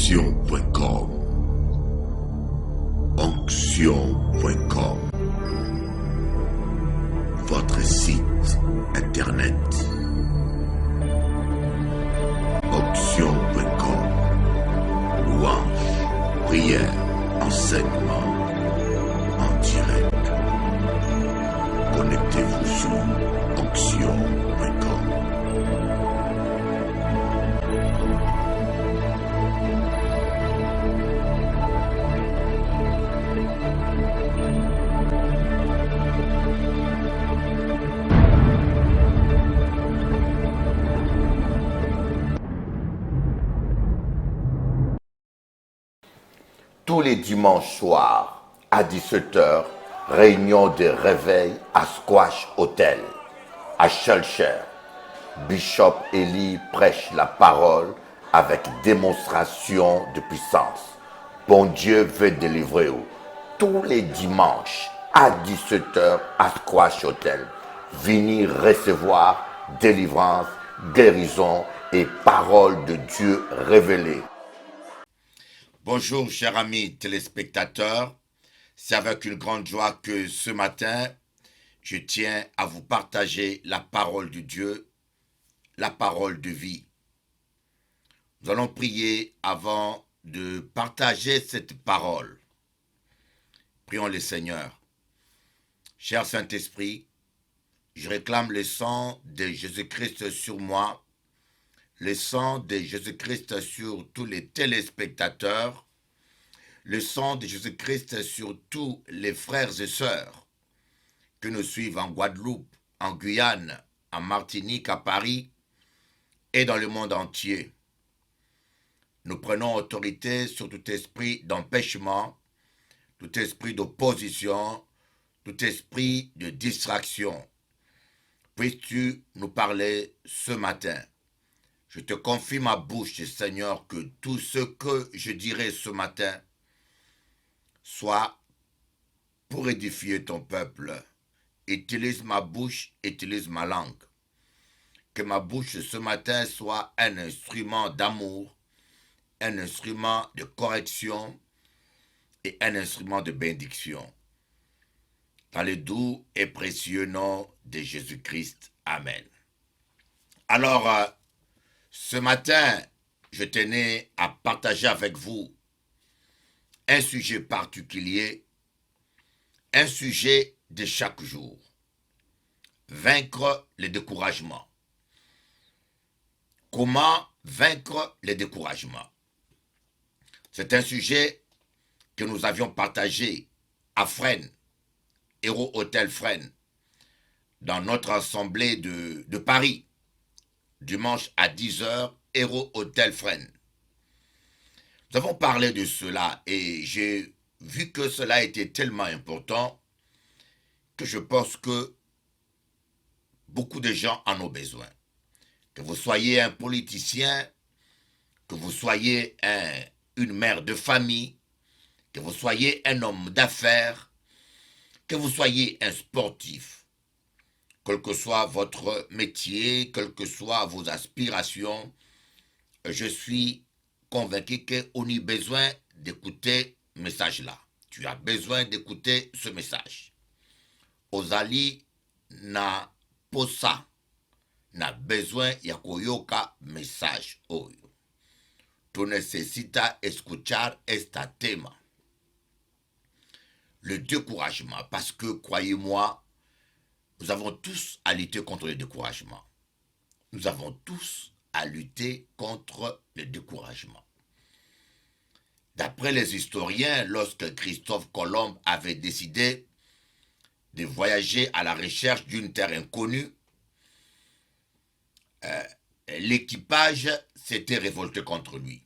Onction.com. Onction.com. Votre site internet. Onction.com. Louange, prière, enseignement en direct. Connectez-vous sur Onction.com. Tous les dimanches soirs à 17h, réunion de réveil à Squash Hotel, à Shellshire. Bishop Eli prêche la parole avec démonstration de puissance. Bon Dieu veut délivrer vous. Tous les dimanches à 17h à Squash Hotel. Venir recevoir délivrance, guérison et parole de Dieu révélée. Bonjour chers amis téléspectateurs, c'est avec une grande joie que ce matin, je tiens à vous partager la parole de Dieu, la parole de vie. Nous allons prier avant de partager cette parole. Prions le Seigneur. Cher Saint-Esprit, je réclame le sang de Jésus-Christ sur moi, le sang de Jésus-Christ sur tous les téléspectateurs, le sang de Jésus-Christ sur tous les frères et sœurs que nous suivent en Guadeloupe, en Guyane, en Martinique, à Paris et dans le monde entier. Nous prenons autorité sur tout esprit d'empêchement, tout esprit d'opposition, tout esprit de distraction. Puisses-tu nous parler ce matin? Je te confie ma bouche, Seigneur, que tout ce que je dirai ce matin soit pour édifier ton peuple. Utilise ma bouche, utilise ma langue. Que ma bouche ce matin soit un instrument d'amour, un instrument de correction et un instrument de bénédiction. Dans le doux et précieux nom de Jésus-Christ. Amen. Alors, ce matin, je tenais à partager avec vous un sujet particulier, un sujet de chaque jour. Vaincre le découragement. Comment vaincre le découragement? C'est un sujet que nous avions partagé à Fresnes, Héros Hôtel Fresnes, dans notre assemblée de Paris. Dimanche à 10h, Héros Hôtel Fresnes. Nous avons parlé de cela et j'ai vu que cela était tellement important que je pense que beaucoup de gens en ont besoin. Que vous soyez un politicien, que vous soyez une mère de famille, que vous soyez un homme d'affaires, que vous soyez un sportif, quel que soit votre métier, quelles que soient vos aspirations, je suis convaincu qu'on a besoin d'écouter ce message-là. Tu as besoin d'écouter ce message. Ozali na posa na besoin ya koyoka message oyo. Tu necesitas escuchar esta tema. Le découragement, parce que croyez-moi, nous avons tous à lutter contre le découragement. Nous avons tous à lutter contre le découragement. D'après les historiens, lorsque Christophe Colomb avait décidé de voyager à la recherche d'une terre inconnue, l'équipage s'était révolté contre lui.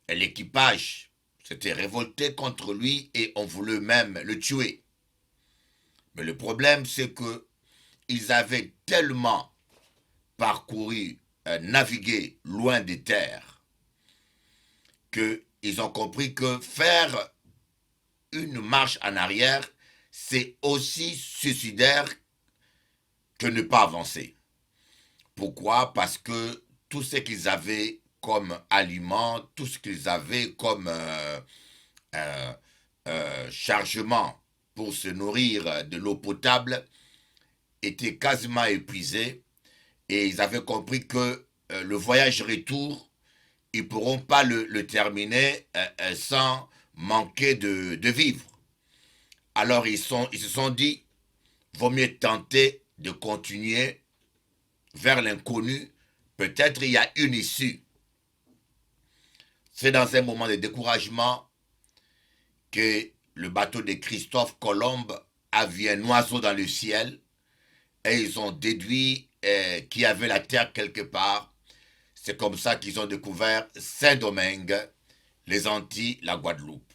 L'équipage s'était révolté contre lui et on voulait même le tuer. Mais le problème, c'est que ils avaient tellement parcouru, navigué loin des terres, qu'ils ont compris que faire une marche en arrière, c'est aussi suicidaire que ne pas avancer. Pourquoi? Parce que tout ce qu'ils avaient comme aliment, tout ce qu'ils avaient comme euh, chargement pour se nourrir de l'eau potable était quasiment épuisé et ils avaient compris que le voyage retour, ils ne pourront pas le terminer sans manquer de vivre. Alors ils se sont dit, vaut mieux tenter de continuer vers l'inconnu. Peut-être il y a une issue. C'est dans un moment de découragement que le bateau de Christophe Colomb a vu un oiseau dans le ciel et ils ont déduit qu'il y avait la terre quelque part. C'est comme ça qu'ils ont découvert Saint-Domingue, les Antilles, la Guadeloupe.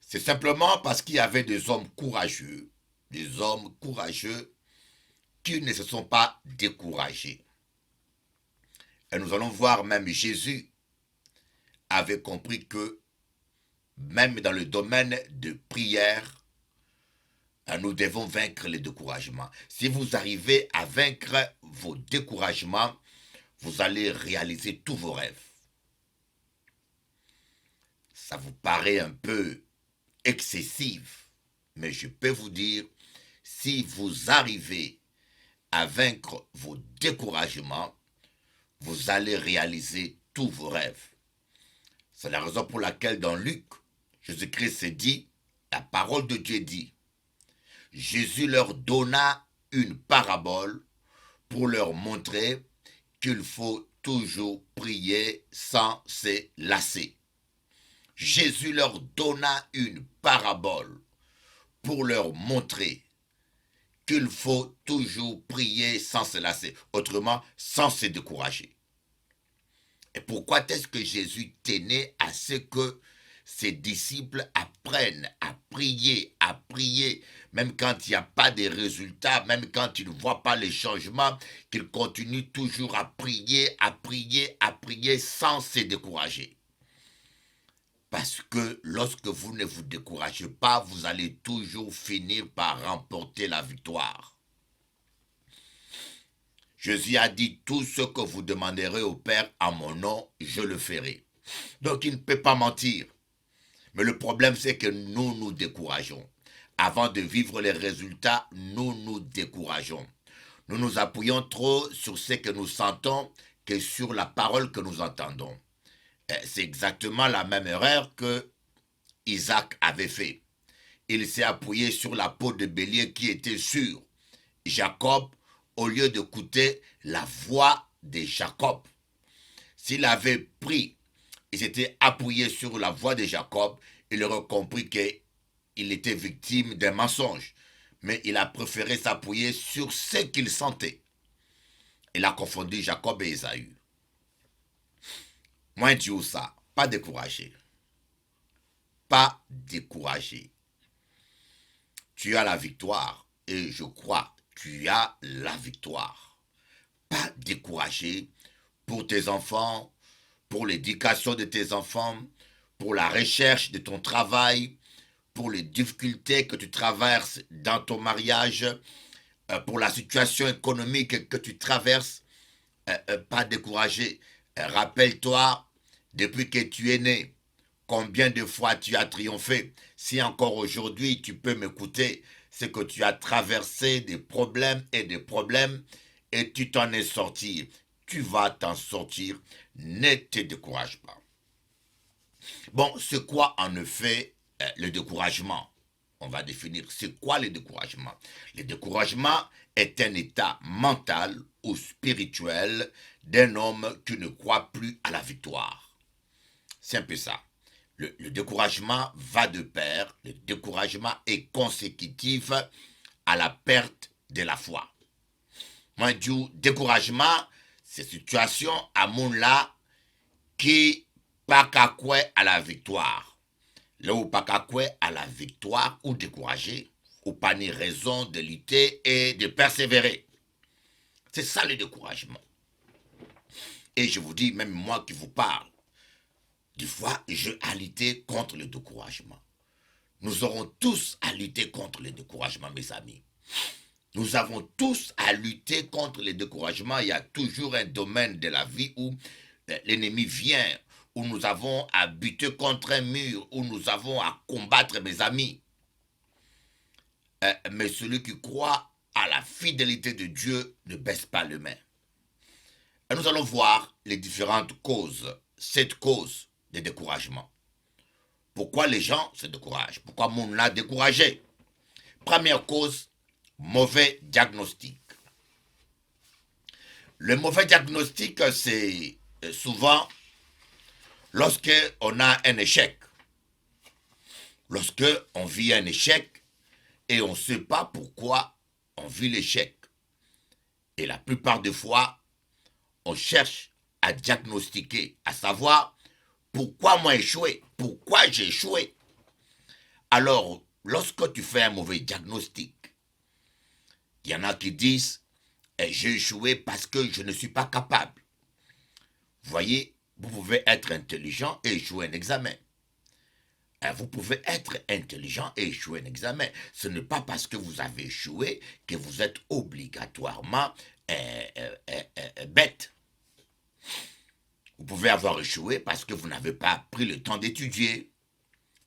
C'est simplement parce qu'il y avait des hommes courageux qui ne se sont pas découragés. Et nous allons voir même Jésus avait compris que même dans le domaine de prière, nous devons vaincre les découragements. Si vous arrivez à vaincre vos découragements, vous allez réaliser tous vos rêves. Ça vous paraît un peu excessif, mais je peux vous dire, si vous arrivez à vaincre vos découragements, vous allez réaliser tous vos rêves. C'est la raison pour laquelle dans Luc, Jésus-Christ s'est dit, la parole de Dieu dit, Jésus leur donna une parabole pour leur montrer qu'il faut toujours prier sans se lasser. Jésus leur donna une parabole pour leur montrer qu'il faut toujours prier sans se lasser, autrement sans se décourager. Et pourquoi est-ce que Jésus tenait à ce que ses disciples apprennent à prier, même quand il n'y a pas de résultats, même quand ils ne voient pas les changements, qu'ils continuent toujours à prier sans se décourager. Parce que lorsque vous ne vous découragez pas, vous allez toujours finir par remporter la victoire. Jésus a dit, tout ce que vous demanderez au Père en mon nom, je le ferai. Donc il ne peut pas mentir. Mais le problème, c'est que nous nous décourageons. Avant de vivre les résultats, nous nous décourageons. Nous nous appuyons trop sur ce que nous sentons que sur la parole que nous entendons. C'est exactement la même erreur que Isaac avait fait. Il s'est appuyé sur la peau de bélier qui était sûre. Jacob, au lieu d'écouter la voix de Jacob, s'il avait pris, il s'était appuyé sur la voix de Jacob, il aurait compris qu'il était victime d'un mensonge. Mais il a préféré s'appuyer sur ce qu'il sentait. Il a confondu Jacob et Ésaü. Moi, je dis ça, pas découragé. Pas découragé. Tu as la victoire et je crois tu as la victoire. Pas découragé pour tes enfants, pour l'éducation de tes enfants, pour la recherche de ton travail, pour les difficultés que tu traverses dans ton mariage, pour la situation économique que tu traverses. Pas découragé. Rappelle-toi, depuis que tu es né, combien de fois tu as triomphé. Si encore aujourd'hui tu peux m'écouter, c'est que tu as traversé des problèmes et tu t'en es sorti. Tu vas t'en sortir. Ne te décourage pas. Bon, c'est quoi en effet le découragement? On va définir c'est quoi le découragement. Le découragement est un état mental ou spirituel d'un homme qui ne croit plus à la victoire. C'est un peu ça. Le découragement va de pair, le découragement est consécutif à la perte de la foi. Moi, du découragement, c'est situation à mon là qui pas qu'à quoi à la victoire. Là où pas qu'à quoi à la victoire ou découragé, ou pas ni raison de lutter et de persévérer. C'est ça le découragement. Et je vous dis, même moi qui vous parle, des fois, j'ai à lutter contre le découragement. Nous aurons tous à lutter contre le découragement, mes amis. Nous avons tous à lutter contre le découragement. Il y a toujours un domaine de la vie où l'ennemi vient, où nous avons à buter contre un mur, où nous avons à combattre, mes amis. Mais celui qui croit à la fidélité de Dieu ne baisse pas les mains. Et nous allons voir les différentes causes, 7 causes de découragement. Pourquoi les gens se découragent? Pourquoi on l'a découragé? Première cause, mauvais diagnostic. Le mauvais diagnostic, c'est souvent lorsque on a un échec. Lorsque on vit un échec et on ne sait pas pourquoi on vit l'échec. Et la plupart des fois, on cherche à diagnostiquer, à savoir pourquoi moi échoué, pourquoi j'ai échoué. Alors, lorsque tu fais un mauvais diagnostic, il y en a qui disent j'ai échoué parce que je ne suis pas capable. Vous voyez, vous pouvez être intelligent et échouer un examen. Vous pouvez être intelligent et échouer un examen. Ce n'est pas parce que vous avez échoué que vous êtes obligatoirement bête. Vous pouvez avoir échoué parce que vous n'avez pas pris le temps d'étudier.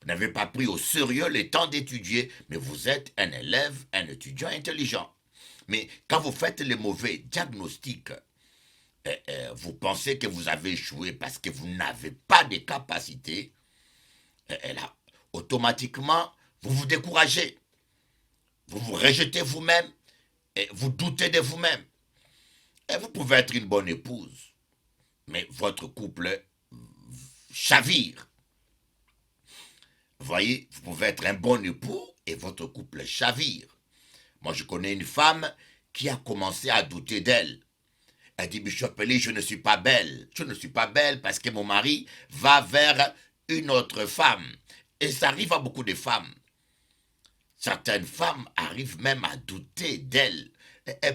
Vous n'avez pas pris au sérieux le temps d'étudier, mais vous êtes un élève, un étudiant intelligent. Mais quand vous faites les mauvais diagnostics, vous pensez que vous avez échoué parce que vous n'avez pas de capacité, et là, automatiquement, vous vous découragez. Vous vous rejetez vous-même, et vous doutez de vous-même. Et vous pouvez être une bonne épouse, mais votre couple chavire. Vous voyez, vous pouvez être un bon époux et votre couple chavire. Moi, je connais une femme qui a commencé à douter d'elle. Elle dit, Bishop Eli, je ne suis pas belle. Je ne suis pas belle parce que mon mari va vers une autre femme. Et ça arrive à beaucoup de femmes. Certaines femmes arrivent même à douter d'elle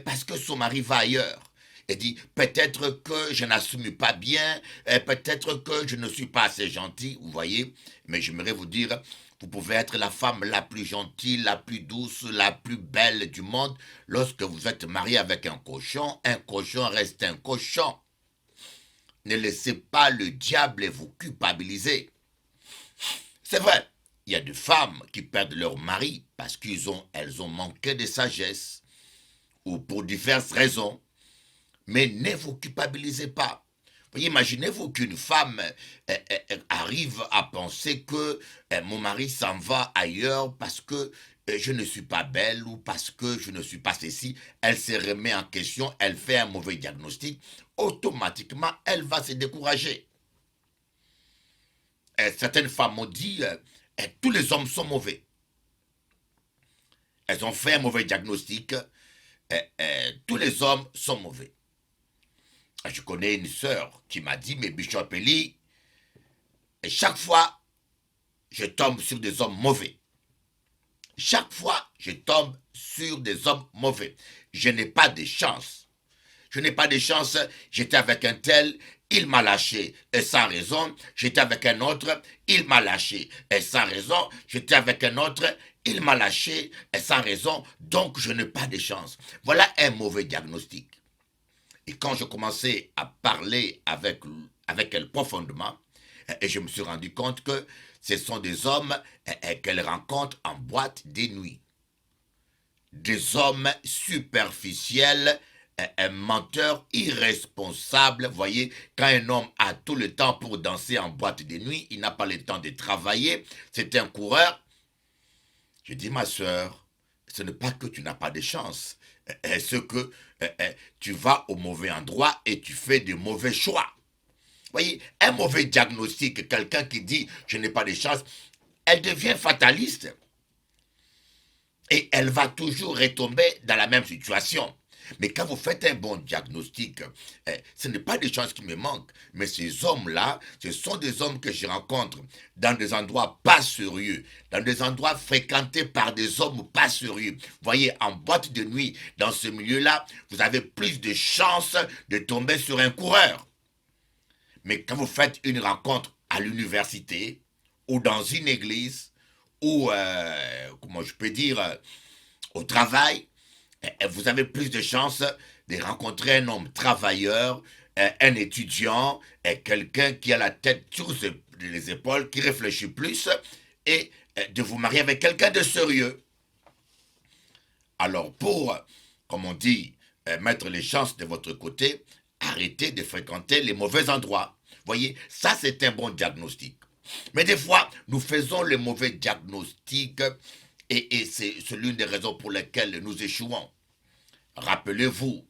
parce que son mari va ailleurs. Elle dit, peut-être que je n'assume pas bien, peut-être que je ne suis pas assez gentil, vous voyez. Mais j'aimerais vous dire, vous pouvez être la femme la plus gentille, la plus douce, la plus belle du monde. Lorsque vous êtes marié avec un cochon reste un cochon. Ne laissez pas le diable vous culpabiliser. C'est vrai, il y a des femmes qui perdent leur mari parce qu'elles ont manqué de sagesse ou pour diverses raisons. Mais ne vous culpabilisez pas. Voyez, imaginez-vous qu'une femme arrive à penser que mon mari s'en va ailleurs parce que je ne suis pas belle ou parce que je ne suis pas ceci. Elle se remet en question, elle fait un mauvais diagnostic. Automatiquement, elle va se décourager. Certaines femmes ont dit tous les hommes sont mauvais. Elles ont fait un mauvais diagnostic. Tous les hommes sont mauvais. Je connais une sœur qui m'a dit, mais Bishop Eli, chaque fois, je tombe sur des hommes mauvais. Chaque fois, je tombe sur des hommes mauvais. Je n'ai pas de chance. Je n'ai pas de chance. J'étais avec un tel, il m'a lâché, et sans raison. J'étais avec un autre, il m'a lâché, et sans raison. J'étais avec un autre, il m'a lâché, et sans raison. Donc, je n'ai pas de chance. Voilà un mauvais diagnostic. Et quand je commençais à parler avec elle profondément, et je me suis rendu compte que ce sont des hommes qu'elle rencontre en boîte de nuit. Des hommes superficiels, menteurs, irresponsables. Vous voyez, quand un homme a tout le temps pour danser en boîte de nuit, il n'a pas le temps de travailler, c'est un coureur. Je dis, ma soeur, ce n'est pas que tu n'as pas de chance. C'est que tu vas au mauvais endroit et tu fais de mauvais choix. Vous voyez, un mauvais diagnostic, quelqu'un qui dit « je n'ai pas de chance », elle devient fataliste. Et elle va toujours retomber dans la même situation. Mais quand vous faites un bon diagnostic, ce n'est pas des chances qui me manquent. Mais ces hommes-là, ce sont des hommes que je rencontre dans des endroits pas sérieux, dans des endroits fréquentés par des hommes pas sérieux. Vous voyez, en boîte de nuit, dans ce milieu-là, vous avez plus de chances de tomber sur un coureur. Mais quand vous faites une rencontre à l'université, ou dans une église, ou, comment je peux dire, au travail, vous avez plus de chances de rencontrer un homme travailleur, un étudiant, quelqu'un qui a la tête sur les épaules, qui réfléchit plus, et de vous marier avec quelqu'un de sérieux. Alors pour, comme on dit, mettre les chances de votre côté, arrêtez de fréquenter les mauvais endroits. Voyez, ça c'est un bon diagnostic. Mais des fois, nous faisons le mauvais diagnostic et c'est l'une des raisons pour lesquelles nous échouons. Rappelez-vous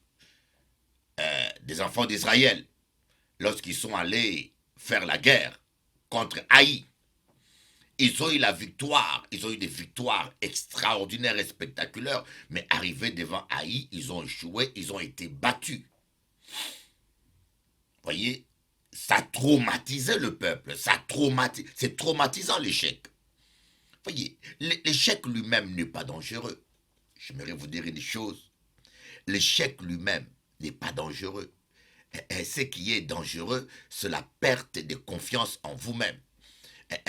des enfants d'Israël, lorsqu'ils sont allés faire la guerre contre Haï. Ils ont eu la victoire, ils ont eu des victoires extraordinaires et spectaculaires, mais arrivés devant Haï, ils ont échoué, ils ont été battus. Voyez, ça traumatisait le peuple, c'est traumatisant l'échec. Voyez, l'échec lui-même n'est pas dangereux. J'aimerais vous dire une chose, l'échec lui-même n'est pas dangereux. Ce qui est dangereux, c'est la perte de confiance en vous-même.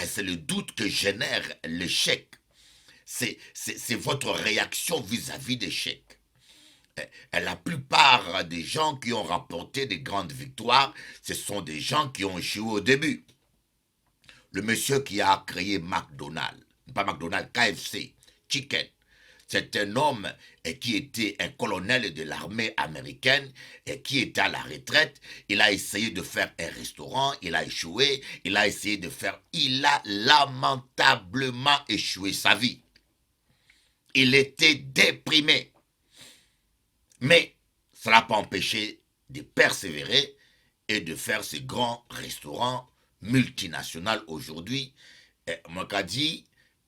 C'est le doute que génère l'échec. C'est votre réaction vis-à-vis d'échec. La plupart des gens qui ont remporté des grandes victoires, ce sont des gens qui ont échoué au début. Le monsieur qui a créé McDonald's, pas McDonald's, KFC, Chicken, c'est un homme qui était un colonel de l'armée américaine et qui était à la retraite. Il a essayé de faire un restaurant, il a échoué. Il a essayé de faire... Il a lamentablement échoué sa vie. Il était déprimé. Mais ça n'a pas empêché de persévérer et de faire ces grands restaurants multinationaux aujourd'hui. Mon cas dit,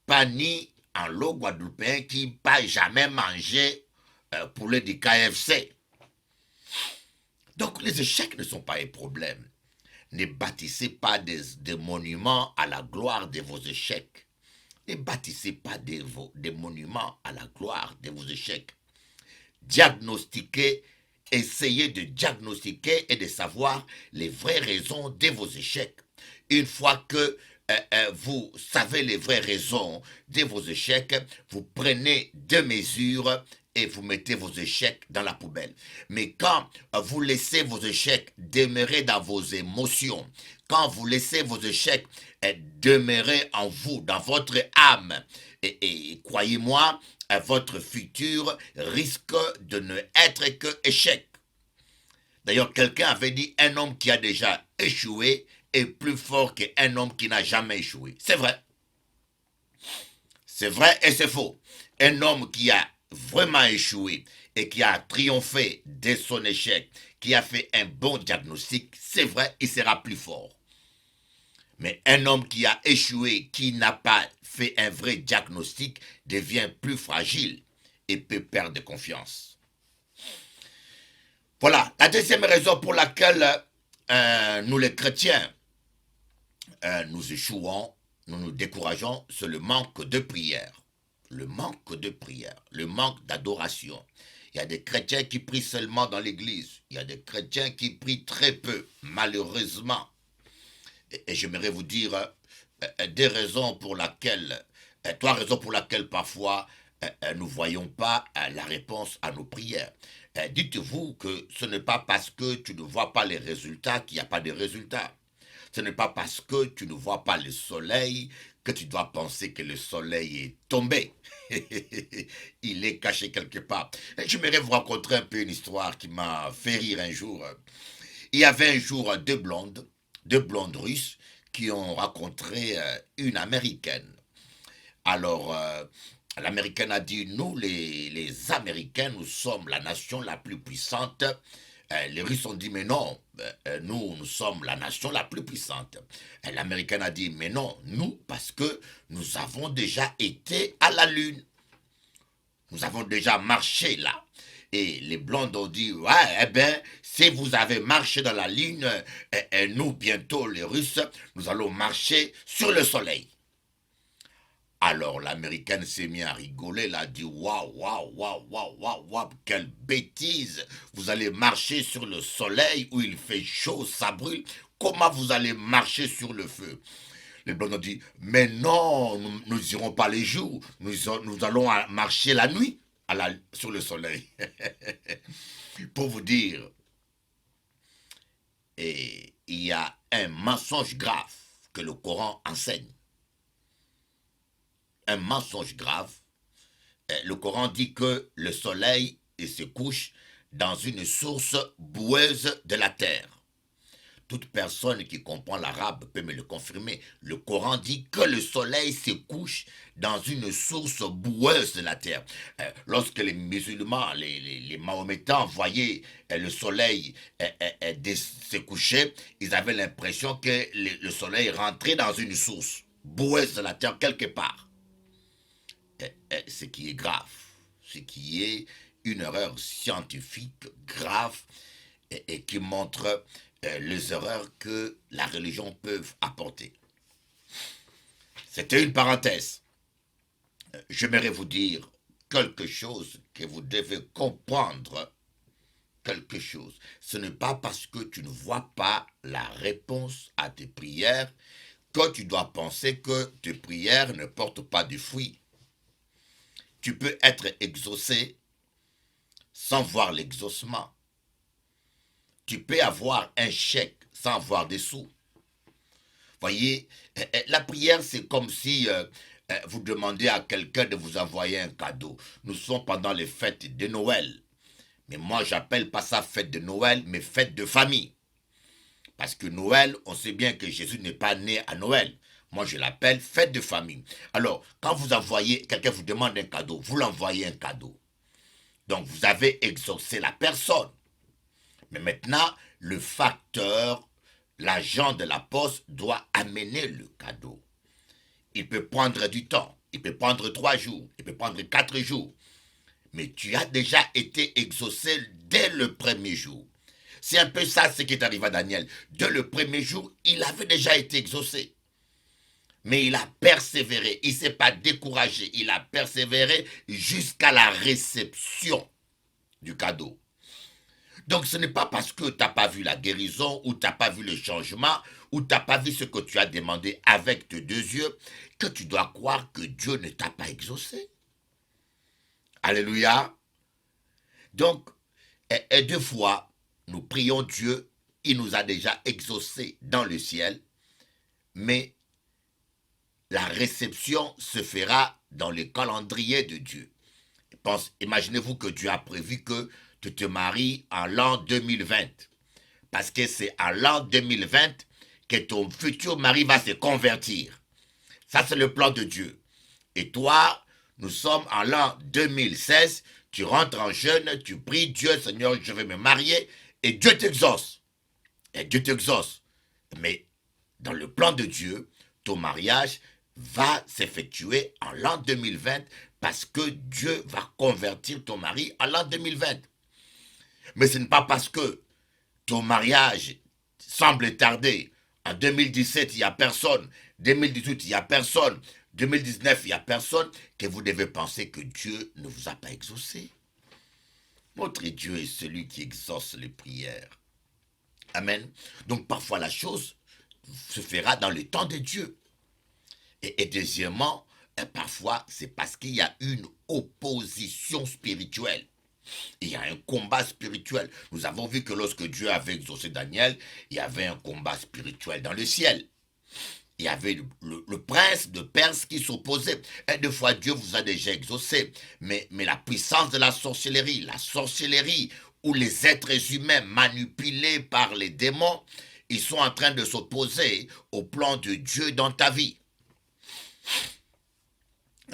pas ni en lot guadeloupéen qui n'a jamais mangé poulet du KFC. Donc les échecs ne sont pas un problème. Ne bâtissez pas des monuments à la gloire de vos échecs. Ne bâtissez pas des monuments à la gloire de vos échecs. Diagnostiquez, essayez de diagnostiquer et de savoir les vraies raisons de vos échecs. Une fois que vous savez les vraies raisons de vos échecs, vous prenez des mesures et vous mettez vos échecs dans la poubelle. Mais quand vous laissez vos échecs demeurer dans vos émotions, quand vous laissez vos échecs demeurer en vous, dans votre âme, et croyez-moi, votre futur risque de ne être que échec. D'ailleurs, quelqu'un avait dit un homme qui a déjà échoué est plus fort qu'un homme qui n'a jamais échoué. C'est vrai. C'est vrai et c'est faux. Un homme qui a vraiment échoué et qui a triomphé de son échec, qui a fait un bon diagnostic, c'est vrai, il sera plus fort. Mais un homme qui a échoué, qui n'a pas fait un vrai diagnostic, devient plus fragile et peut perdre confiance. Voilà, la deuxième raison pour laquelle nous les chrétiens, nous échouons, nous nous décourageons, c'est le manque de prière. Le manque de prière, le manque d'adoration. Il y a des chrétiens qui prient seulement dans l'église. Il y a des chrétiens qui prient très peu, malheureusement. Et j'aimerais vous dire trois raisons pour lesquelles parfois nous ne voyons pas la réponse à nos prières. Dites-vous que ce n'est pas parce que tu ne vois pas les résultats qu'il n'y a pas de résultats. Ce n'est pas parce que tu ne vois pas le soleil que tu dois penser que le soleil est tombé. Il est caché quelque part. J'aimerais vous raconter un peu une histoire qui m'a fait rire un jour. Il y avait un jour deux blondes russes qui ont rencontré une américaine. Alors, l'américaine a dit, nous les Américains, nous sommes la nation la plus puissante. Les Russes ont dit, mais non, nous sommes la nation la plus puissante. L'américaine a dit, mais non, nous, parce que nous avons déjà été à la Lune. Nous avons déjà marché là. Et les blondes ont dit, ouais, eh bien, si vous avez marché dans la Lune, nous, bientôt, les Russes, nous allons marcher sur le Soleil. Alors l'américaine s'est mise à rigoler, elle a dit waouh, waouh, waouh, waouh, waouh, waouh, quelle bêtise! Vous allez marcher sur le soleil où il fait chaud, ça brûle. Comment vous allez marcher sur le feu? Les blondes ont dit mais non, nous n'irons pas les jours, nous allons marcher la nuit sur le soleil. Pour vous dire, Et il y a un mensonge grave que le Coran enseigne. Un mensonge grave. Le Coran dit que le soleil se couche dans une source boueuse de la terre. Toute personne qui comprend l'arabe peut me le confirmer. Le Coran dit que le soleil se couche dans une source boueuse de la terre. Lorsque les musulmans, les mahométans voyaient le soleil se coucher, ils avaient l'impression que le soleil rentrait dans une source boueuse de la terre quelque part. Ce qui est grave, ce qui est une erreur scientifique grave et qui montre les erreurs que la religion peut apporter. C'était une parenthèse. J'aimerais vous dire quelque chose que vous devez comprendre. Quelque chose. Ce n'est pas parce que tu ne vois pas la réponse à tes prières que tu dois penser que tes prières ne portent pas de fruits. Tu peux être exaucé sans voir l'exaucement. Tu peux avoir un chèque sans avoir des sous. Voyez, la prière, c'est comme si vous demandez à quelqu'un de vous envoyer un cadeau. Nous sommes pendant les fêtes de Noël. Mais moi, j'appelle pas ça fête de Noël, mais fête de famille. Parce que Noël, on sait bien que Jésus n'est pas né à Noël. Moi, je l'appelle fête de famille. Alors, quand vous envoyez, quelqu'un vous demande un cadeau, vous l'envoyez un cadeau. Donc, vous avez exaucé la personne. Mais maintenant, le facteur, l'agent de la poste doit amener le cadeau. Il peut prendre du temps. Il peut prendre 3 jours. Il peut prendre 4 jours. Mais tu as déjà été exaucé dès le premier jour. C'est un peu ça ce qui est arrivé à Daniel. Dès le premier jour, il avait déjà été exaucé. Mais il a persévéré. Il ne s'est pas découragé. Il a persévéré jusqu'à la réception du cadeau. Donc ce n'est pas parce que tu n'as pas vu la guérison ou tu n'as pas vu le changement ou tu n'as pas vu ce que tu as demandé avec tes 2 yeux que tu dois croire que Dieu ne t'a pas exaucé. Alléluia. Donc, et 2 fois, nous prions Dieu, il nous a déjà exaucés dans le ciel, mais la réception se fera dans le calendrier de Dieu. Imaginez-vous que Dieu a prévu que tu te maries en l'an 2020. Parce que c'est en l'an 2020 que ton futur mari va se convertir. Ça, c'est le plan de Dieu. Et toi, nous sommes en l'an 2016, tu rentres en jeûne, tu pries Dieu, Seigneur, je vais me marier, et Dieu t'exauce. Et Dieu t'exauce. Mais dans le plan de Dieu, ton mariage va s'effectuer en l'an 2020 parce que Dieu va convertir ton mari en l'an 2020. Mais ce n'est pas parce que ton mariage semble tarder. En 2017, il n'y a personne. 2018, il n'y a personne. 2019, il n'y a personne que vous devez penser que Dieu ne vous a pas exaucé. Notre Dieu est celui qui exauce les prières. Amen. Donc parfois la chose se fera dans le temps de Dieu. Et deuxièmement, parfois c'est parce qu'il y a une opposition spirituelle. Il y a un combat spirituel. Nous avons vu que lorsque Dieu avait exaucé Daniel, il y avait un combat spirituel dans le ciel. Il y avait le prince de Perse qui s'opposait. Et 2 fois Dieu vous a déjà exaucé. Mais la puissance de la sorcellerie, où les êtres humains manipulés par les démons, ils sont en train de s'opposer au plan de Dieu dans ta vie.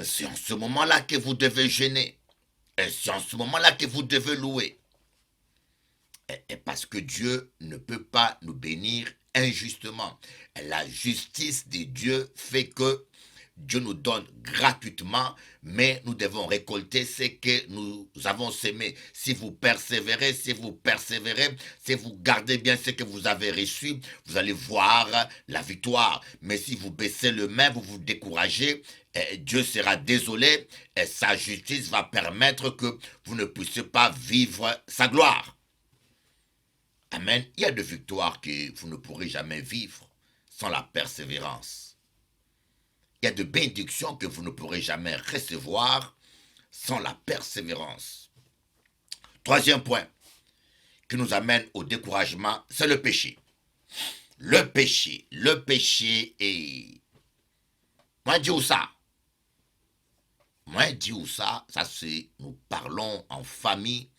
C'est en ce moment-là que vous devez jeûner. Et c'est en ce moment-là que vous devez louer. Et parce que Dieu ne peut pas nous bénir injustement. La justice de Dieu fait que Dieu nous donne gratuitement, mais nous devons récolter ce que nous avons semé. Si vous persévérez, si vous gardez bien ce que vous avez reçu, vous allez voir la victoire. Mais si vous baissez le main, vous vous découragez, Dieu sera désolé et sa justice va permettre que vous ne puissiez pas vivre sa gloire. Amen. Il y a des victoires que vous ne pourrez jamais vivre sans la persévérance. Il y a de bénédictions que vous ne pourrez jamais recevoir sans la persévérance. 3e point qui nous amène au découragement, c'est le péché. Le péché est... Moi, dis où ça? Moi, dis où ça? Ça, c'est... Nous parlons en famille.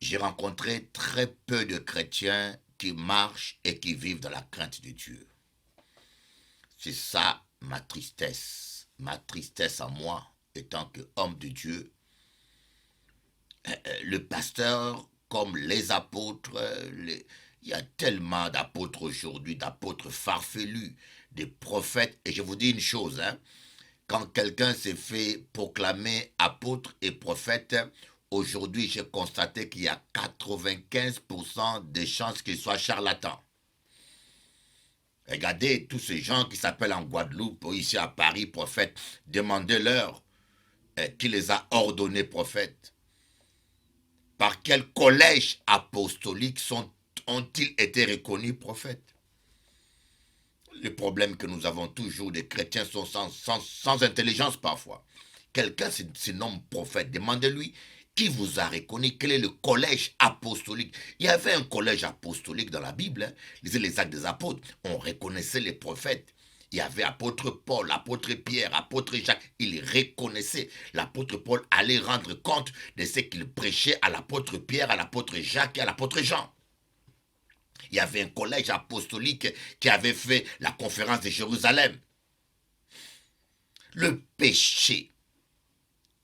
J'ai rencontré très peu de chrétiens qui marchent et qui vivent dans la crainte de Dieu. C'est ça ma tristesse. Ma tristesse à moi, étant qu'homme de Dieu. Le pasteur, comme les apôtres, il y a tellement d'apôtres aujourd'hui, d'apôtres farfelus, des prophètes. Et je vous dis une chose, hein, quand quelqu'un s'est fait proclamer apôtre et prophète, aujourd'hui j'ai constaté qu'il y a 95% de chances qu'il soit charlatan. Regardez tous ces gens qui s'appellent en Guadeloupe, ou ici à Paris, prophètes, demandez-leur qui les a ordonnés prophètes. Par quel collège apostolique ont-ils été reconnus prophètes? Le problème que nous avons toujours, des chrétiens sont sans intelligence parfois. Quelqu'un se nomme prophète, demandez-lui qui vous a reconnu, quel est le collège apostolique. Il y avait un collège apostolique dans la Bible, hein. Lisez les actes des apôtres, on reconnaissait les prophètes. Il y avait apôtre Paul, apôtre Pierre, apôtre Jacques, il reconnaissait. L'apôtre Paul allait rendre compte de ce qu'il prêchait à l'apôtre Pierre, à l'apôtre Jacques et à l'apôtre Jean. Il y avait un collège apostolique qui avait fait la conférence de Jérusalem. Le péché.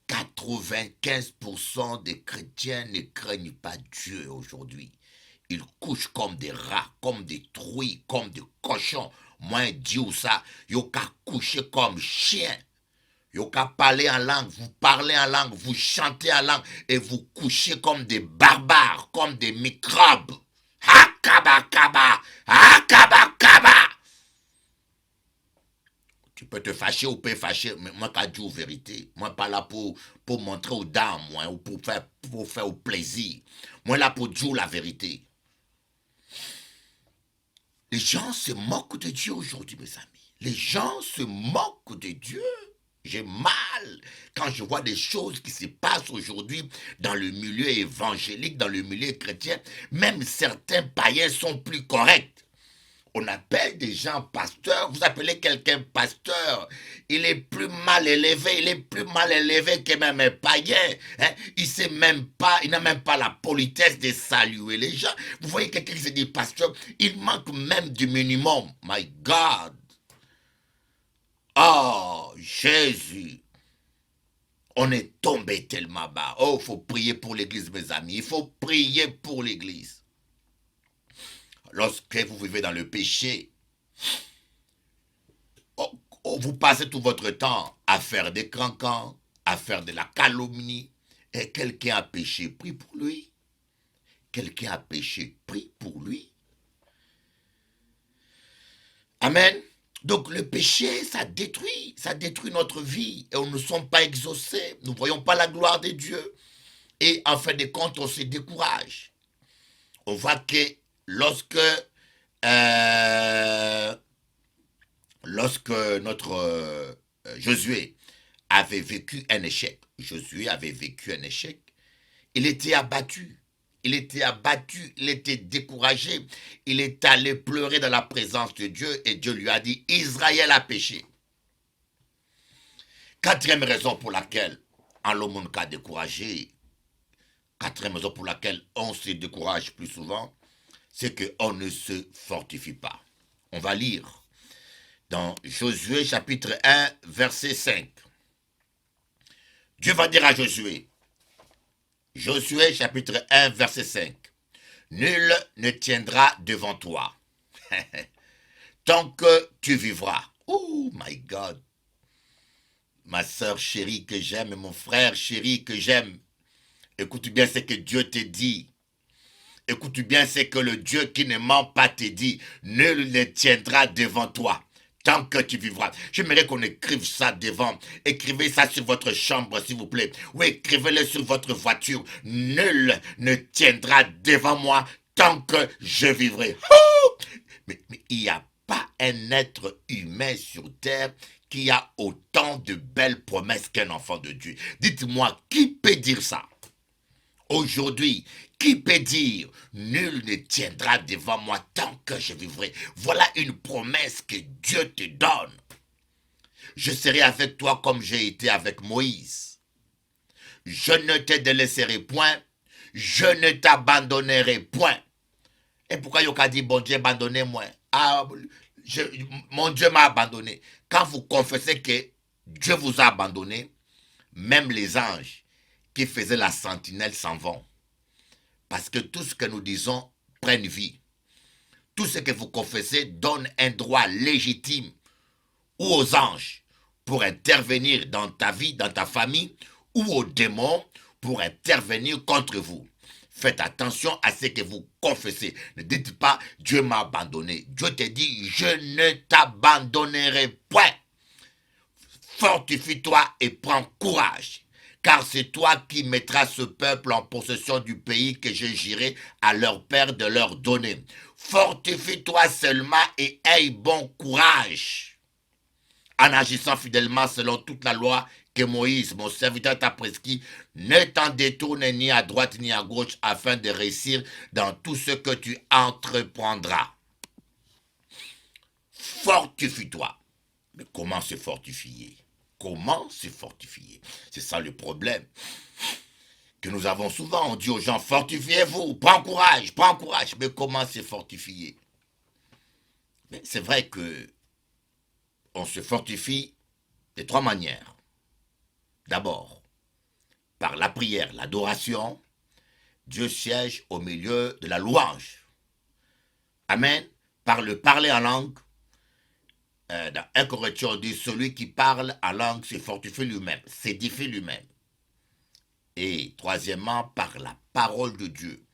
95% des chrétiens ne craignent pas Dieu aujourd'hui. Ils couchent comme des rats, comme des truies, comme des cochons. Moi, Dieu ça, yo qu'à coucher comme chien. Yo qu'à parler en langue, vous parlez en langue, vous chantez en langue et vous couchez comme des barbares, comme des microbes. Hakabakaba, hakabakaba. Tu peux te fâcher ou pas fâcher, mais moi, quand je dis la vérité, moi, pas là pour montrer aux dames, moi, ou pour faire au plaisir. Moi, là pour dire la vérité. Les gens se moquent de Dieu aujourd'hui, mes amis. Les gens se moquent de Dieu. J'ai mal quand je vois des choses qui se passent aujourd'hui dans le milieu évangélique, dans le milieu chrétien. Même certains païens sont plus corrects. On appelle des gens pasteurs. Vous appelez quelqu'un pasteur. Il est plus mal élevé. Il est plus mal élevé que même un païen. Hein? Il n'a même pas la politesse de saluer les gens. Vous voyez quelqu'un qui se dit pasteur. Il manque même du minimum. My God. Oh, Jésus. On est tombé tellement bas. Oh, il faut prier pour l'église, mes amis. Il faut prier pour l'église. Lorsque vous vivez dans le péché, vous passez tout votre temps à faire des cancans, à faire de la calomnie. Et quelqu'un a péché, prie pour lui. Quelqu'un a péché, prie pour lui. Amen. Donc le péché, ça détruit notre vie. Et on ne sommes pas exaucés. Nous ne voyons pas la gloire de Dieu. Et en fin de compte, on se décourage. On voit que lorsque notre Josué avait vécu un échec, il était abattu. Il était découragé. Il est allé pleurer dans la présence de Dieu et Dieu lui a dit, Israël a péché. Quatrième raison pour laquelle on a découragé, quatrième raison pour laquelle on se décourage plus souvent, c'est qu'on ne se fortifie pas. On va lire dans Josué chapitre 1, verset 5. Dieu va dire à Josué, Josué chapitre 1, verset 5. Nul ne tiendra devant toi tant que tu vivras. Oh my God. Ma soeur chérie que j'aime, mon frère chéri que j'aime, écoute bien ce que Dieu te dit. Écoute bien ce que le Dieu qui ne ment pas te dit. Nul ne tiendra devant toi tant que tu vivras. J'aimerais qu'on écrive ça devant. Écrivez ça sur votre chambre, s'il vous plaît. Ou écrivez-le sur votre voiture. Nul ne tiendra devant moi tant que je vivrai. Oh! Mais il n'y a pas un être humain sur terre qui a autant de belles promesses qu'un enfant de Dieu. Dites-moi, qui peut dire ça? Aujourd'hui, qui peut dire, nul ne tiendra devant moi tant que je vivrai. Voilà une promesse que Dieu te donne. Je serai avec toi comme j'ai été avec Moïse. Je ne te délaisserai point, je ne t'abandonnerai point. Et pourquoi Yoka dit, bon Dieu, abandonnez-moi? Ah, mon Dieu m'a abandonné. Quand vous confessez que Dieu vous a abandonné, même les anges qui faisaient la sentinelle s'en vont. Parce que tout ce que nous disons prenne vie. Tout ce que vous confessez donne un droit légitime ou aux anges pour intervenir dans ta vie, dans ta famille, ou aux démons pour intervenir contre vous. Faites attention à ce que vous confessez. Ne dites pas, Dieu m'a abandonné. Dieu te dit, je ne t'abandonnerai point. Fortifie-toi et prends courage, car c'est toi qui mettras ce peuple en possession du pays que je jurerai à leur père de leur donner. Fortifie-toi seulement et aie bon courage, en agissant fidèlement selon toute la loi que Moïse, mon serviteur, t'a prescrit. Ne t'en détourne ni à droite ni à gauche, afin de réussir dans tout ce que tu entreprendras. Fortifie-toi. Mais comment se fortifier? Comment se fortifier? C'est ça le problème que nous avons souvent. On dit aux gens, fortifiez-vous, prends courage, prends courage. Mais comment se fortifier? C'est vrai que on se fortifie de trois manières. D'abord, par la prière, l'adoration. Dieu siège au milieu de la louange. Amen. Par le parler en langue. Dans 1 Corinthiens, on dit, celui qui parle en langue se fortifie lui-même, s'édifie lui-même. Et troisièmement, par la parole de Dieu,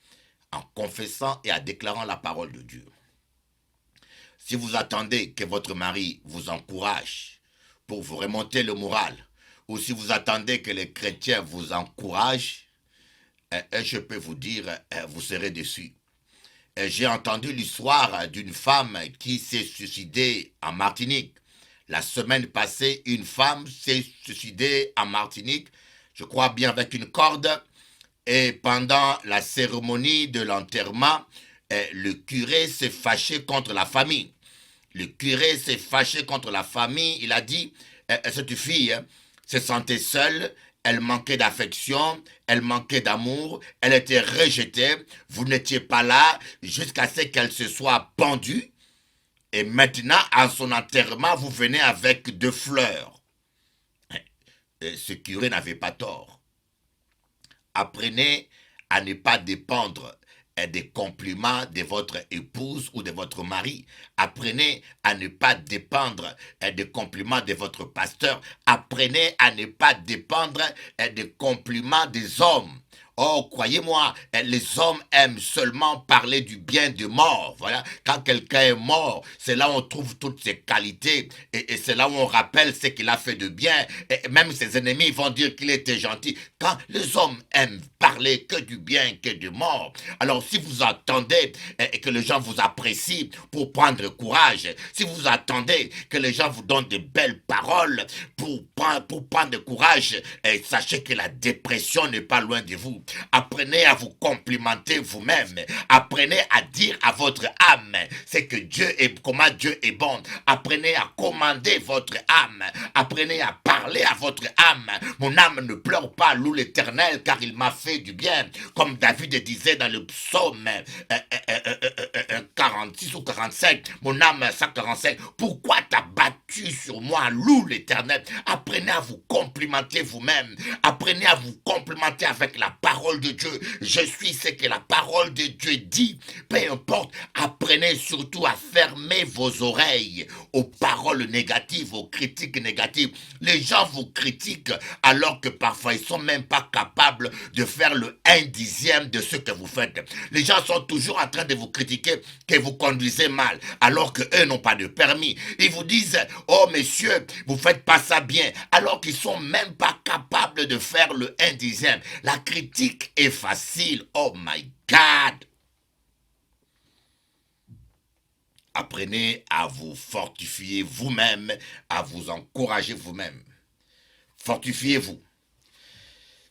en confessant et en déclarant la parole de Dieu. Si vous attendez que votre mari vous encourage pour vous remonter le moral, ou si vous attendez que les chrétiens vous encouragent, je peux vous dire, vous serez déçus. J'ai entendu l'histoire d'une femme qui s'est suicidée en Martinique. La semaine passée, une femme s'est suicidée en Martinique, je crois bien avec une corde. Et pendant la cérémonie de l'enterrement, le curé s'est fâché contre la famille. Le curé s'est fâché contre la famille. Il a dit, cette fille se sentait seule. Elle manquait d'affection, elle manquait d'amour, elle était rejetée, vous n'étiez pas là jusqu'à ce qu'elle se soit pendue. Et maintenant, à son enterrement, vous venez avec 2 fleurs. Et ce curé n'avait pas tort. Apprenez à ne pas dépendre des compliments de votre épouse ou de votre mari. Apprenez à ne pas dépendre des compliments de votre pasteur. Apprenez à ne pas dépendre des compliments des hommes. Oh, croyez-moi, les hommes aiment seulement parler du bien des morts. Voilà, quand quelqu'un est mort, c'est là où on trouve toutes ses qualités et c'est là où on rappelle ce qu'il a fait de bien. Et même ses ennemis vont dire qu'il était gentil. Quand les hommes aiment parler que du bien, que du mort, alors si vous attendez que les gens vous apprécient pour prendre courage, si vous attendez que les gens vous donnent de belles paroles pour prendre courage, sachez que la dépression n'est pas loin de vous. Apprenez à vous complimenter vous-même. Apprenez à dire à votre âme c'est que comment Dieu est bon. Apprenez à commander votre âme. Apprenez à parler à votre âme. Mon âme ne pleure pas, loue l'Éternel, car il m'a fait du bien. Comme David disait dans le psaume 46 ou 45, mon âme 145, pourquoi t'as battu sur moi? Loue l'Éternel. Apprenez à vous complimenter vous-même. Apprenez à vous complimenter avec la parole de Dieu. Je suis ce que la parole de Dieu dit. Peu importe, apprenez surtout à fermer vos oreilles aux paroles négatives, aux critiques négatives. Les gens vous critiquent alors que parfois ils sont même pas capables de faire le 1/10 de ce que vous faites. Les gens sont toujours en train de vous critiquer que vous conduisez mal alors que eux n'ont pas de permis. Ils vous disent, oh messieurs, vous faites pas ça bien, alors qu'ils sont même pas capables de faire le 1/10. La critique est facile. Oh my God. Apprenez à vous fortifier vous-même, à vous encourager vous-même. Fortifiez-vous.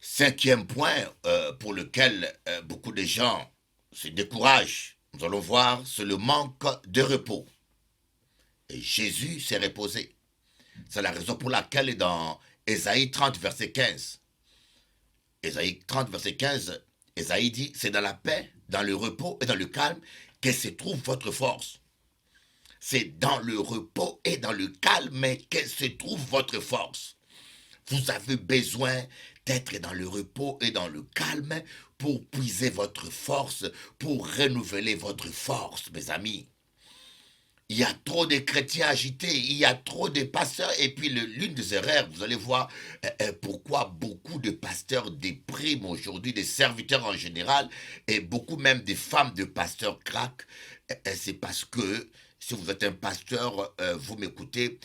Cinquième point pour lequel beaucoup de gens se découragent, nous allons voir, c'est le manque de repos. Et Jésus s'est reposé. C'est la raison pour laquelle dans Ésaïe 30, verset 15, Ésaïe 30, verset 15, Ésaïe dit, c'est dans la paix, dans le repos et dans le calme que se trouve votre force. C'est dans le repos et dans le calme que se trouve votre force. Vous avez besoin d'être dans le repos et dans le calme pour puiser votre force, pour renouveler votre force, mes amis. Il y a trop de chrétiens agités, il y a trop de pasteurs, et puis l'une des erreurs, vous allez voir pourquoi beaucoup de pasteurs dépriment aujourd'hui, des serviteurs en général, et beaucoup même des femmes de pasteurs craquent, c'est parce que si vous êtes un pasteur, vous m'écoutez,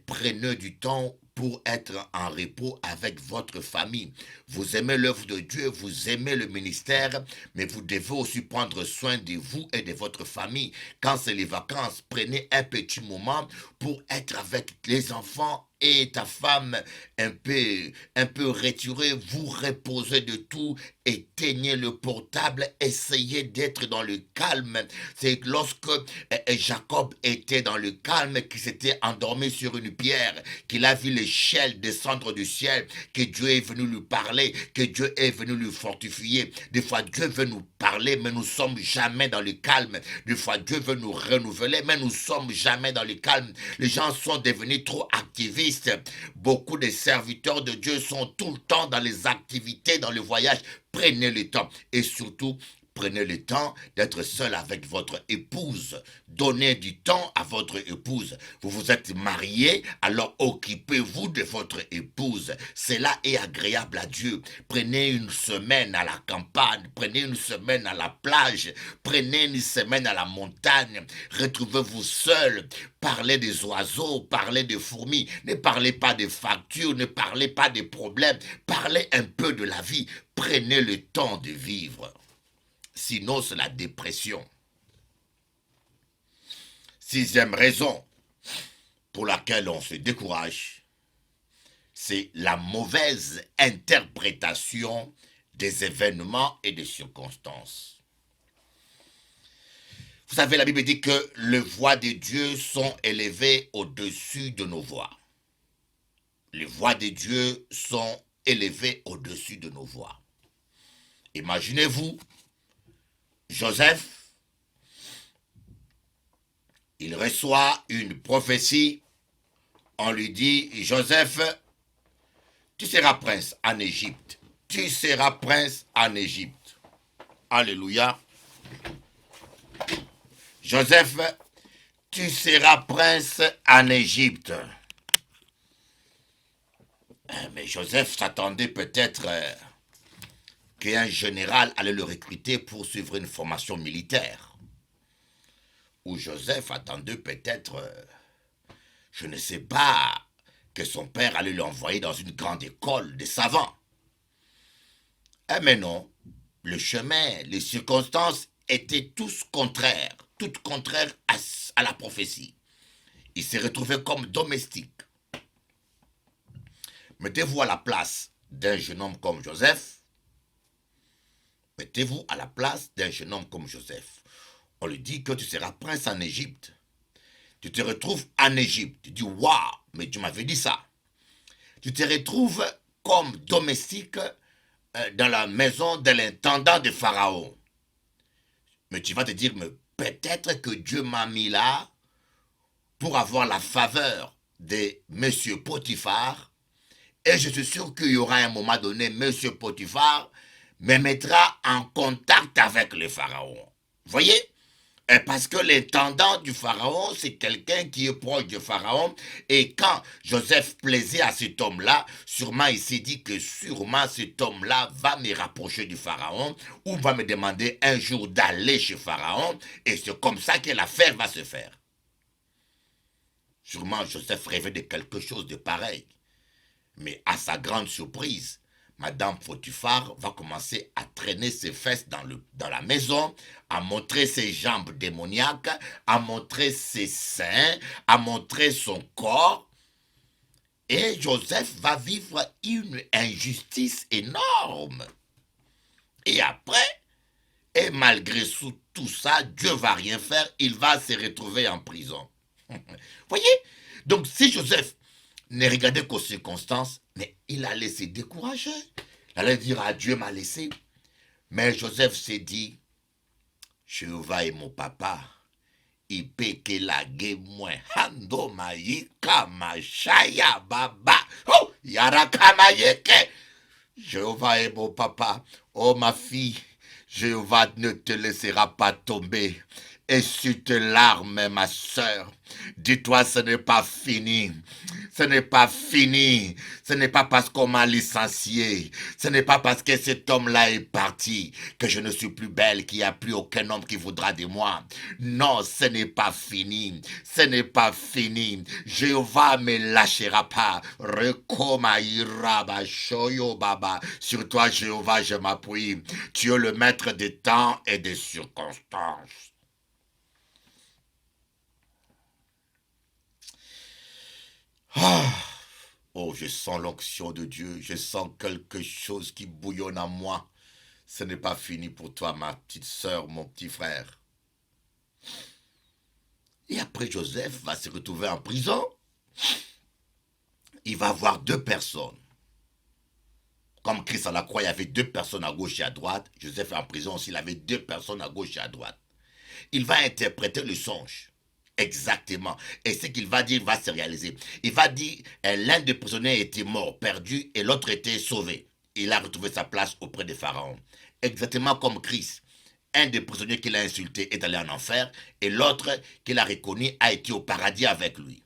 prenez du temps pour être en repos avec votre famille. Vous aimez l'œuvre de Dieu, vous aimez le ministère, mais vous devez aussi prendre soin de vous et de votre famille. Quand c'est les vacances, prenez un petit moment pour être avec les enfants et ta femme un peu retirée, vous reposez de tout, éteignez le portable, essayez d'être dans le calme. C'est lorsque Jacob était dans le calme, qu'il s'était endormi sur une pierre, qu'il a vu l'échelle descendre du ciel, que Dieu est venu lui parler, que Dieu est venu lui fortifier. Des fois, Dieu veut nous parler, mais nous ne sommes jamais dans le calme. Des fois, Dieu veut nous renouveler, mais nous ne sommes jamais dans le calme. Les gens sont devenus trop activistes. Beaucoup de serviteurs de Dieu sont tout le temps dans les activités, dans le voyage. Prenez le temps et surtout, prenez le temps d'être seul avec votre épouse. Donnez du temps à votre épouse. Vous vous êtes marié, alors occupez-vous de votre épouse. Cela est agréable à Dieu. Prenez une semaine à la campagne, prenez une semaine à la plage, prenez une semaine à la montagne. Retrouvez-vous seul. Parlez des oiseaux, parlez des fourmis. Ne parlez pas des factures, ne parlez pas des problèmes. Parlez un peu de la vie. Prenez le temps de vivre. Sinon, c'est la dépression. Sixième raison pour laquelle on se décourage, c'est la mauvaise interprétation des événements et des circonstances. Vous savez, la Bible dit que les voix de Dieu sont élevées au-dessus de nos voix. Les voix de Dieu sont élevées au-dessus de nos voix. Imaginez-vous, Joseph, il reçoit une prophétie, on lui dit, Joseph, tu seras prince en Égypte. Tu seras prince en Égypte. Alléluia. Joseph, tu seras prince en Égypte. Mais Joseph s'attendait peut-être qu'un général allait le recruter pour suivre une formation militaire. Ou Joseph attendait peut-être, je ne sais pas, que son père allait l'envoyer dans une grande école de savants. Mais non, le chemin, les circonstances étaient toutes contraires à la prophétie. Il s'est retrouvé comme domestique. Mettez-vous à la place d'un jeune homme comme Joseph. Mettez-vous à la place d'un jeune homme comme Joseph. On lui dit que tu seras prince en Égypte. Tu te retrouves en Égypte. Tu dis, waouh, mais tu m'avais dit ça. Tu te retrouves comme domestique dans la maison de l'intendant de Pharaon. Mais tu vas te dire, mais peut-être que Dieu m'a mis là pour avoir la faveur de Monsieur Potiphar. Et je suis sûr qu'il y aura un moment donné, Monsieur Potiphar me mettra en contact avec le Pharaon. Voyez? Parce que l'intendant du Pharaon, c'est quelqu'un qui est proche du Pharaon. Et quand Joseph plaisait à cet homme-là, sûrement il s'est dit que sûrement cet homme-là va me rapprocher du Pharaon ou va me demander un jour d'aller chez Pharaon. Et c'est comme ça que l'affaire va se faire. Sûrement Joseph rêvait de quelque chose de pareil. Mais à sa grande surprise, Madame Potiphar va commencer à traîner ses fesses dans la maison, à montrer ses jambes démoniaques, à montrer ses seins, à montrer son corps. Et Joseph va vivre une injustice énorme. Et après, et malgré tout ça, Dieu va rien faire, il va se retrouver en prison. Voyez? Donc si Joseph ne regardait qu'aux circonstances, mais il allait se décourager. Il allait dire, ah, Dieu m'a laissé. Mais Joseph s'est dit, Jéhovah est mon papa. Il peut que la moins hando maïka machaya baba. Oh, yaraka maïke. Jéhovah est mon papa. Oh ma fille, Jéhovah ne te laissera pas tomber. Essuie tes larmes, ma sœur. Dis-toi, ce n'est pas fini. Ce n'est pas fini. Ce n'est pas parce qu'on m'a licencié. Ce n'est pas parce que cet homme-là est parti que je ne suis plus belle, qu'il n'y a plus aucun homme qui voudra de moi. Non, ce n'est pas fini. Ce n'est pas fini. Jéhovah ne me lâchera pas. Sur toi, Jéhovah, je m'appuie. Tu es le maître des temps et des circonstances. Oh, je sens l'onction de Dieu, je sens quelque chose qui bouillonne en moi. Ce n'est pas fini pour toi, ma petite sœur, mon petit frère. Et après, Joseph va se retrouver en prison. Il va avoir deux personnes. Comme Christ à la croix, il y avait deux personnes à gauche et à droite. Joseph est en prison aussi, il avait deux personnes à gauche et à droite. Il va interpréter le songe. Exactement. Et ce qu'il va dire va se réaliser. Il va dire, l'un des prisonniers était mort, perdu, et l'autre était sauvé. Il a retrouvé sa place auprès de Pharaon. Exactement comme Christ. Un des prisonniers qu'il a insulté est allé en enfer, et l'autre qu'il a reconnu a été au paradis avec lui.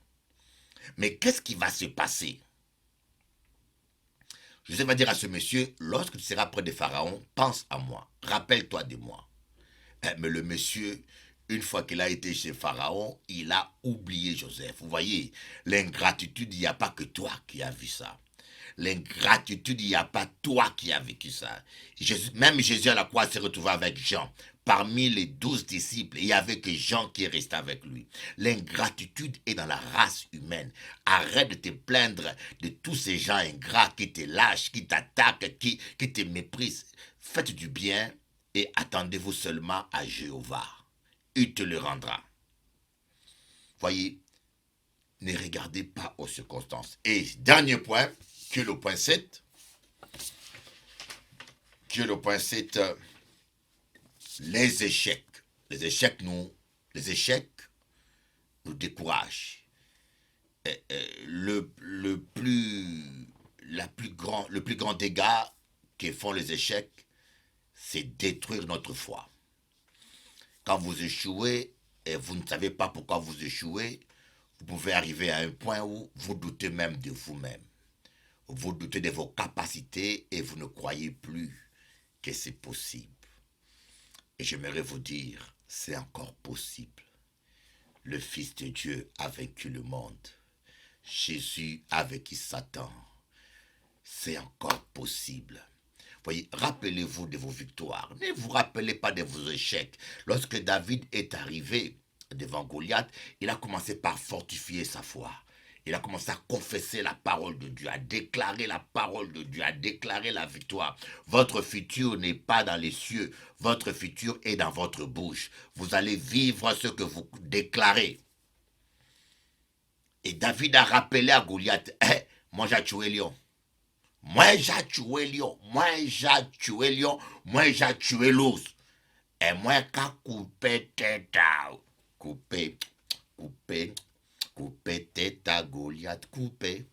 Mais qu'est-ce qui va se passer? Joseph va dire à ce monsieur, lorsque tu seras près de Pharaon, pense à moi, rappelle-toi de moi. Mais le monsieur, une fois qu'il a été chez Pharaon, il a oublié Joseph. Vous voyez, l'ingratitude, il n'y a pas que toi qui as vu ça. L'ingratitude, il n'y a pas toi qui as vécu ça. Même Jésus à la croix s'est retrouvé avec Jean. Parmi les 12 disciples, il n'y avait que Jean qui est resté avec lui. L'ingratitude est dans la race humaine. Arrête de te plaindre de tous ces gens ingrats qui te lâchent, qui t'attaquent, qui te méprisent. Faites du bien et attendez-vous seulement à Jéhovah. Il te le rendra. Voyez, ne regardez pas aux circonstances. Et dernier point, qui est le point 7. Les échecs. Les échecs nous découragent. Le plus grand dégât que font les échecs, c'est détruire notre foi. Quand vous échouez et vous ne savez pas pourquoi vous échouez, vous pouvez arriver à un point où vous doutez même de vous-même. Vous doutez de vos capacités et vous ne croyez plus que c'est possible. Et j'aimerais vous dire, c'est encore possible. Le Fils de Dieu a vaincu le monde. Jésus a vaincu Satan. C'est encore possible. Voyez, rappelez-vous de vos victoires. Ne vous rappelez pas de vos échecs. Lorsque David est arrivé devant Goliath, il a commencé par fortifier sa foi. Il a commencé à confesser la parole de Dieu, à déclarer la parole de Dieu, à déclarer la victoire. Votre futur n'est pas dans les cieux, votre futur est dans votre bouche. Vous allez vivre ce que vous déclarez. Et David a rappelé à Goliath, moi j'ai tué lion. Moi j'ai tué lion, moi j'ai tué lion, moi j'ai tué l'ours. Et moi qu'à couper tête, couper tête à Goliath, couper.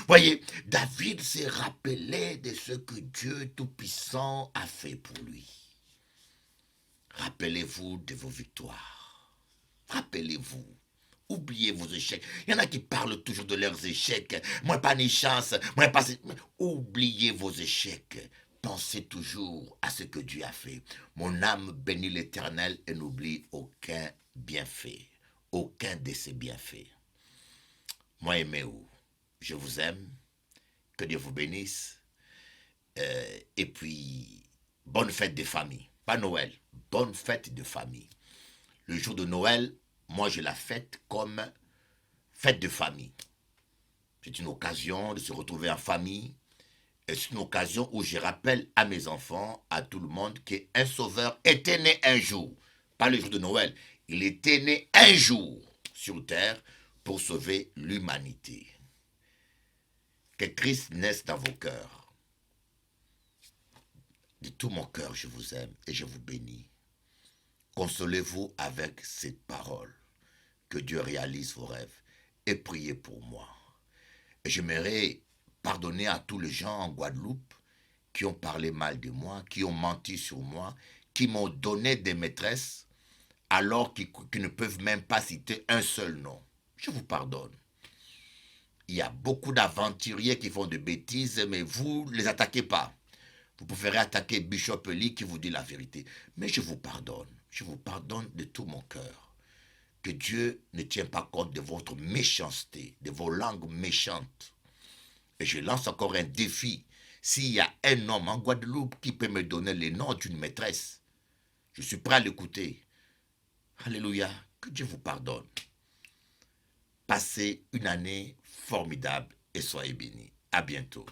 Voyez, David s'est rappelé de ce que Dieu Tout-Puissant a fait pour lui. Rappelez-vous de vos victoires. Rappelez-vous. Oubliez vos échecs. Il y en a qui parlent toujours de leurs échecs. Moi, pas ni chance. Moi, pas... Oubliez vos échecs. Pensez toujours à ce que Dieu a fait. Mon âme bénit l'Éternel et n'oublie aucun bienfait. Aucun de ses bienfaits. Moi, aimez-vous. Je vous aime. Que Dieu vous bénisse. Et puis, bonne fête de famille. Pas Noël. Bonne fête de famille. Le jour de Noël, moi, je la fête comme fête de famille. C'est une occasion de se retrouver en famille. Et c'est une occasion où je rappelle à mes enfants, à tout le monde, qu'un sauveur était né un jour. Pas le jour de Noël. Il était né un jour sur terre pour sauver l'humanité. Que Christ naisse dans vos cœurs. De tout mon cœur, je vous aime et je vous bénis. Consolez-vous avec cette parole. Que Dieu réalise vos rêves et priez pour moi. Et j'aimerais pardonner à tous les gens en Guadeloupe qui ont parlé mal de moi, qui ont menti sur moi, qui m'ont donné des maîtresses alors qu'ils ne peuvent même pas citer un seul nom. Je vous pardonne. Il y a beaucoup d'aventuriers qui font des bêtises, mais vous ne les attaquez pas. Vous préférez attaquer Bishop Eli qui vous dit la vérité. Mais je vous pardonne. Je vous pardonne de tout mon cœur. Que Dieu ne tient pas compte de votre méchanceté, de vos langues méchantes. Et je lance encore un défi. S'il y a un homme en Guadeloupe qui peut me donner le nom d'une maîtresse, je suis prêt à l'écouter. Alléluia. Que Dieu vous pardonne. Passez une année formidable et soyez bénis. À bientôt.